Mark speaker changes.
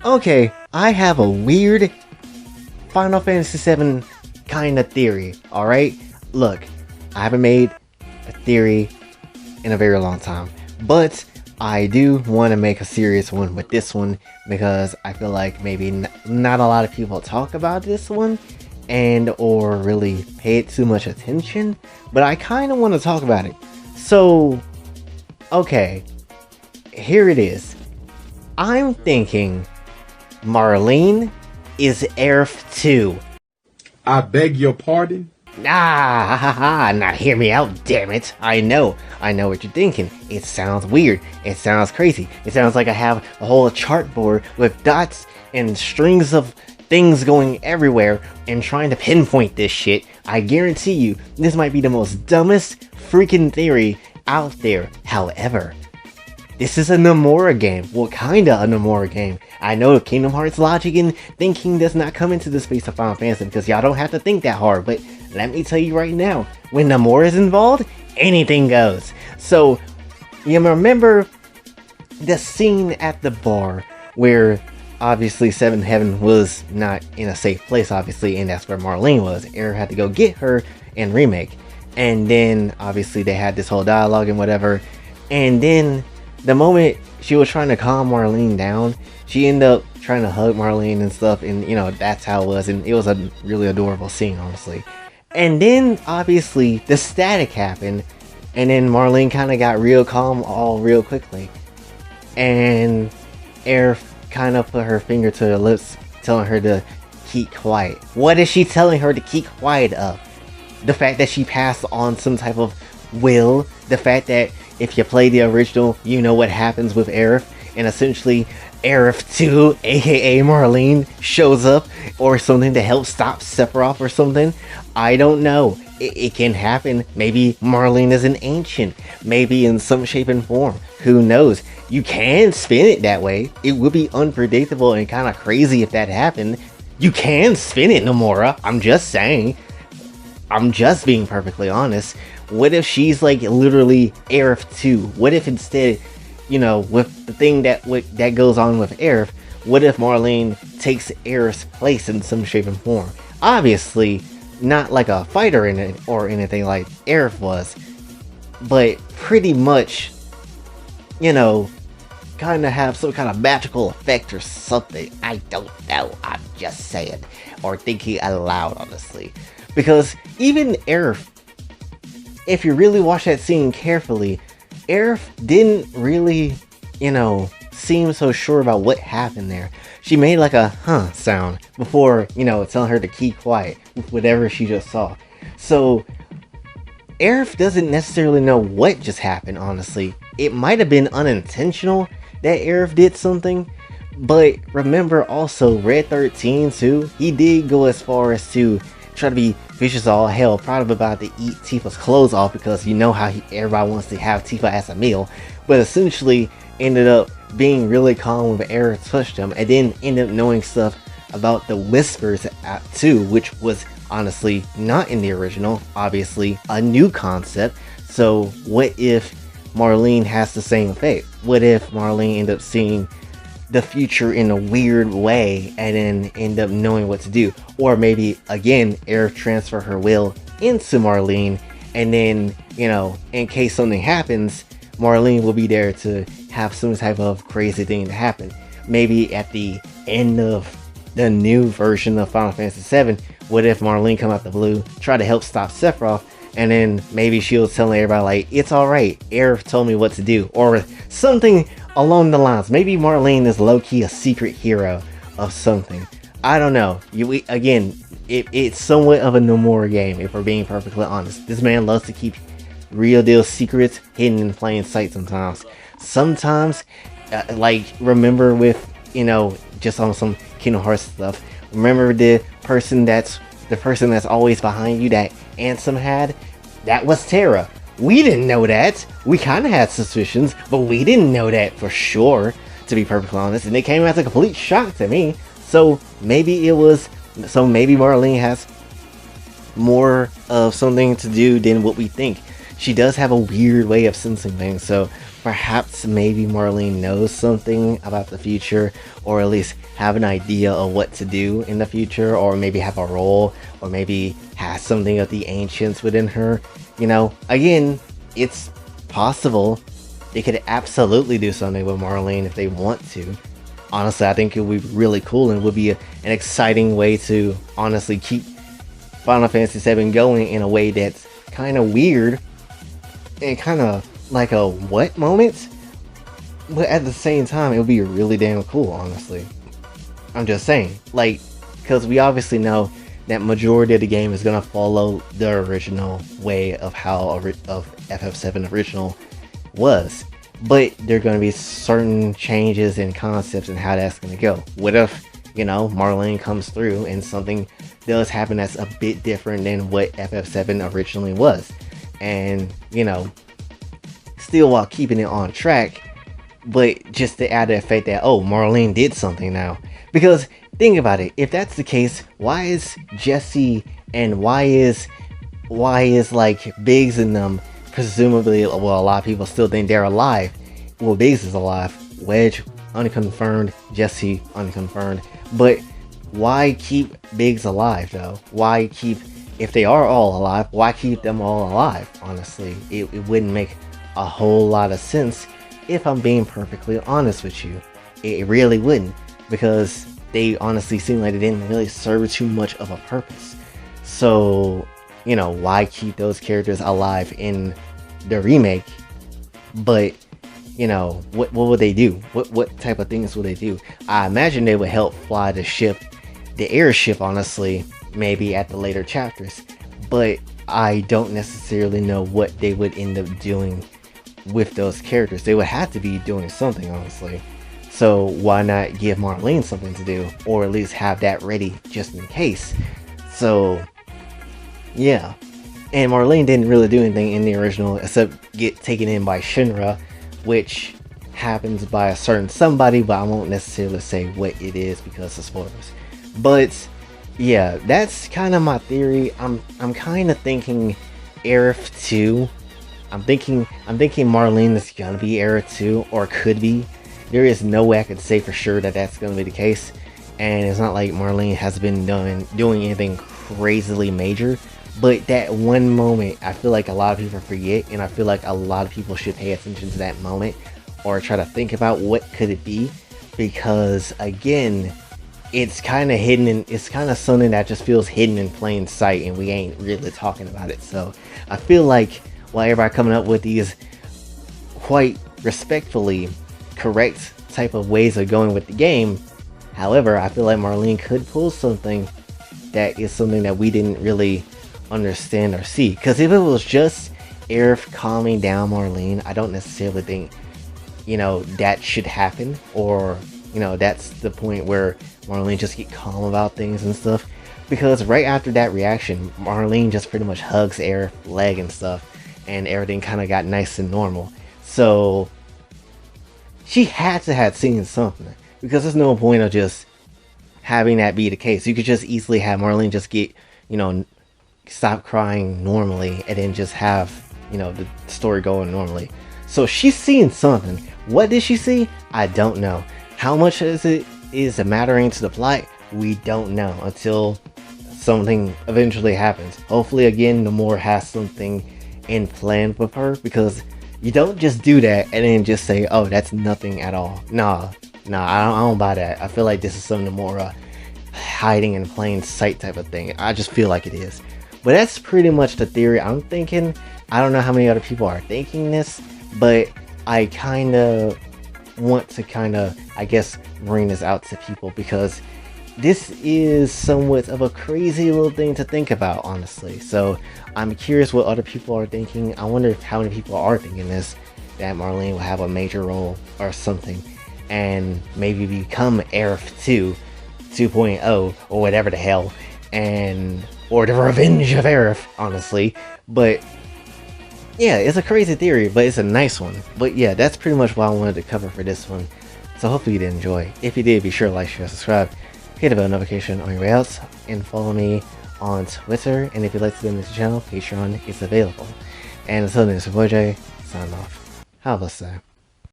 Speaker 1: Okay, I have a weird Final Fantasy VII kind of theory, alright? Look, I haven't made a theory in a very long time, but I do want to make a serious one with this one because I feel like maybe not a lot of people talk about this one and or really pay it too much attention, but I kind of want to talk about it. So, okay, here it is. I'm thinking Marlene is Aerith 2.
Speaker 2: I beg your pardon?
Speaker 1: Ah, ha ha ha, now hear me out, damn it. I know what you're thinking. It sounds weird. It sounds crazy. It sounds like I have a whole chartboard with dots and strings of things going everywhere and trying to pinpoint this shit. I guarantee you, this might be the most dumbest freaking theory out there. However, this is a Nomura game. Well, kinda a Nomura game. I know Kingdom Hearts logic and thinking does not come into the space of Final Fantasy because y'all don't have to think that hard, but let me tell you right now, when Nomura is involved, anything goes. So, you remember the scene at the bar where obviously Seventh Heaven was not in a safe place, obviously, and that's where Marlene was. Aerith had to go get her in Remake. And then, obviously, they had this whole dialogue and whatever. And then, the moment she was trying to calm Marlene down, she ended up trying to hug Marlene and stuff, and you know, that's how it was, and it was a really adorable scene, honestly. And then, obviously, the static happened, and then Marlene kind of got real calm all real quickly. And Aerith kind of put her finger to her lips, telling her to keep quiet. What is she telling her to keep quiet of? The fact that she passed on some type of will, the fact that if you play the original, you know what happens with Aerith, and essentially Aerith 2, aka Marlene, shows up or something to help stop Sephiroth or something. I don't know. It can happen. Maybe Marlene is an ancient. Maybe in some shape and form. Who knows? You can spin it that way. It would be unpredictable and kind of crazy if that happened. You can spin it, Nomura. I'm just saying. I'm just being perfectly honest. What if she's like literally Aerith 2? What if instead, you know, with the thing that goes on with Aerith, what if Marlene takes Aerith's place in some shape and form? Obviously, not like a fighter in it or anything like Aerith was, but pretty much, you know, kind of have some kind of magical effect or something. I don't know. I'm just saying, or thinking aloud, honestly, because even Aerith, if you really watch that scene carefully, Aerith didn't really, you know, seem so sure about what happened there. She made like a huh sound before, you know, telling her to keep quiet with whatever she just saw. So Aerith doesn't necessarily know what just happened, honestly. It might have been unintentional that Aerith did something, but remember also Red 13 too, he did go as far as to try to be vicious all hell, probably about to eat Tifa's clothes off because you know how everybody wants to have Tifa as a meal, but essentially ended up being really calm when Aerith touched him, and then ended up knowing stuff about the Whispers too, which was honestly not in the original, obviously a new concept. So what if Marlene has the same fate? What if Marlene ended up seeing the future in a weird way and then end up knowing what to do? Or maybe again Aerith transfer her will into Marlene, and then, you know, in case something happens, Marlene will be there to have some type of crazy thing to happen. Maybe at the end of the new version of Final Fantasy VII, what if Marlene come out the blue, try to help stop Sephiroth, and then maybe she'll tell everybody like, it's alright, Aerith told me what to do, or something along the lines. Maybe Marlene is low-key a secret hero of something. I don't know. It's somewhat of a Nomura game, if we're being perfectly honest. This man loves to keep real deal secrets hidden in plain sight sometimes. Sometimes, like, remember with, you know, just on some Kingdom Hearts stuff, remember the person that's always behind you that Ansem had? That was Terra. We didn't know that. We kind of had suspicions, but we didn't know that for sure, to be perfectly honest, and it came as a complete shock to me. So maybe Marlene has more of something to do than what we think. She does have a weird way of sensing things, so perhaps maybe Marlene knows something about the future, or at least have an idea of what to do in the future, or maybe have a role, or maybe has something of the ancients within her. You know, again, it's possible they could absolutely do something with Marlene if they want to. Honestly, I think it would be really cool, and would be an exciting way to honestly keep Final Fantasy VII going in a way that's kind of weird and kind of like a what moment, but at the same time it would be really damn cool, honestly. I'm just saying, like, because we obviously know that majority of the game is gonna follow the original way of how of FF7 original was, but there are gonna be certain changes in concepts and how that's gonna go. What if, you know, Marlene comes through and something does happen that's a bit different than what FF7 originally was, and, you know, still while keeping it on track, but just to add the effect that, oh, Marlene did something now. Because think about it, if that's the case, why is Jesse and why is like Biggs and them, presumably, well, a lot of people still think they're alive. Well, Biggs is alive, Wedge unconfirmed, Jesse unconfirmed, but why keep Biggs alive though? Why keep, if they are all alive, why keep them all alive? Honestly, it wouldn't make a whole lot of sense, if I'm being perfectly honest with you. It really wouldn't, because they honestly seem like they didn't really serve too much of a purpose. So, you know, why keep those characters alive in the remake? But, you know, what would they do? What type of things would they do? I imagine they would help fly the ship, the airship, honestly, maybe at the later chapters. But I don't necessarily know what they would end up doing with those characters. They would have to be doing something, honestly. So why not give Marlene something to do, or at least have that ready just in case? So yeah, and Marlene didn't really do anything in the original except get taken in by Shinra, which happens by a certain somebody, but I won't necessarily say what it is because of spoilers. But yeah, that's kind of my theory. I'm kind of thinking Aerith 2. I'm thinking Marlene is gonna be Aerith 2, or could be. There is no way I could say for sure that that's gonna be the case, and it's not like Marlene has been doing anything crazily major. But that one moment, I feel like a lot of people forget, and I feel like a lot of people should pay attention to that moment, or try to think about what could it be, because again, it's kind of hidden, and it's kind of something that just feels hidden in plain sight, and we ain't really talking about it. So I feel like while everybody coming up with these quite respectfully correct type of ways of going with the game, however, I feel like Marlene could pull something that is something that we didn't really understand or see. Because if it was just Aerith calming down Marlene, I don't necessarily think, you know, that should happen, or, you know, that's the point where Marlene just get calm about things and stuff. Because right after that reaction, Marlene just pretty much hugs Aerith's leg and stuff, and everything kind of got nice and normal. So she had to have seen something, because there's no point of just having that be the case. You could just easily have Marlene just get, you know, stop crying normally, and then just have, you know, the story going normally. So she's seeing something. What did she see? I don't know. How much is it mattering to the plot? We don't know until something eventually happens. Hopefully, again, Nomura has something in plan with her, because you don't just do that and then just say, oh, that's nothing at all. Nah, I don't buy that. I feel like this is some Nomura hiding in plain sight type of thing. I just feel like it is. But that's pretty much the theory I'm thinking. I don't know how many other people are thinking this, but I kind of want to I guess, bring this out to people, because this is somewhat of a crazy little thing to think about, honestly. So I'm curious what other people are thinking. I wonder how many people are thinking this, that Marlene will have a major role or something, and maybe become Aerith 2 2.0 or whatever the hell, or the revenge of Aerith, honestly. But yeah, it's a crazy theory, but it's a nice one. But yeah, that's pretty much what I wanted to cover for this one. So hopefully you did enjoy. If you did, be sure to like, share, subscribe, hit the bell notification on your way out, and follow me on Twitter. And if you'd like to donate to the channel, Patreon is available. And until then, it's your boy Jay, signing off. Have a blessed day.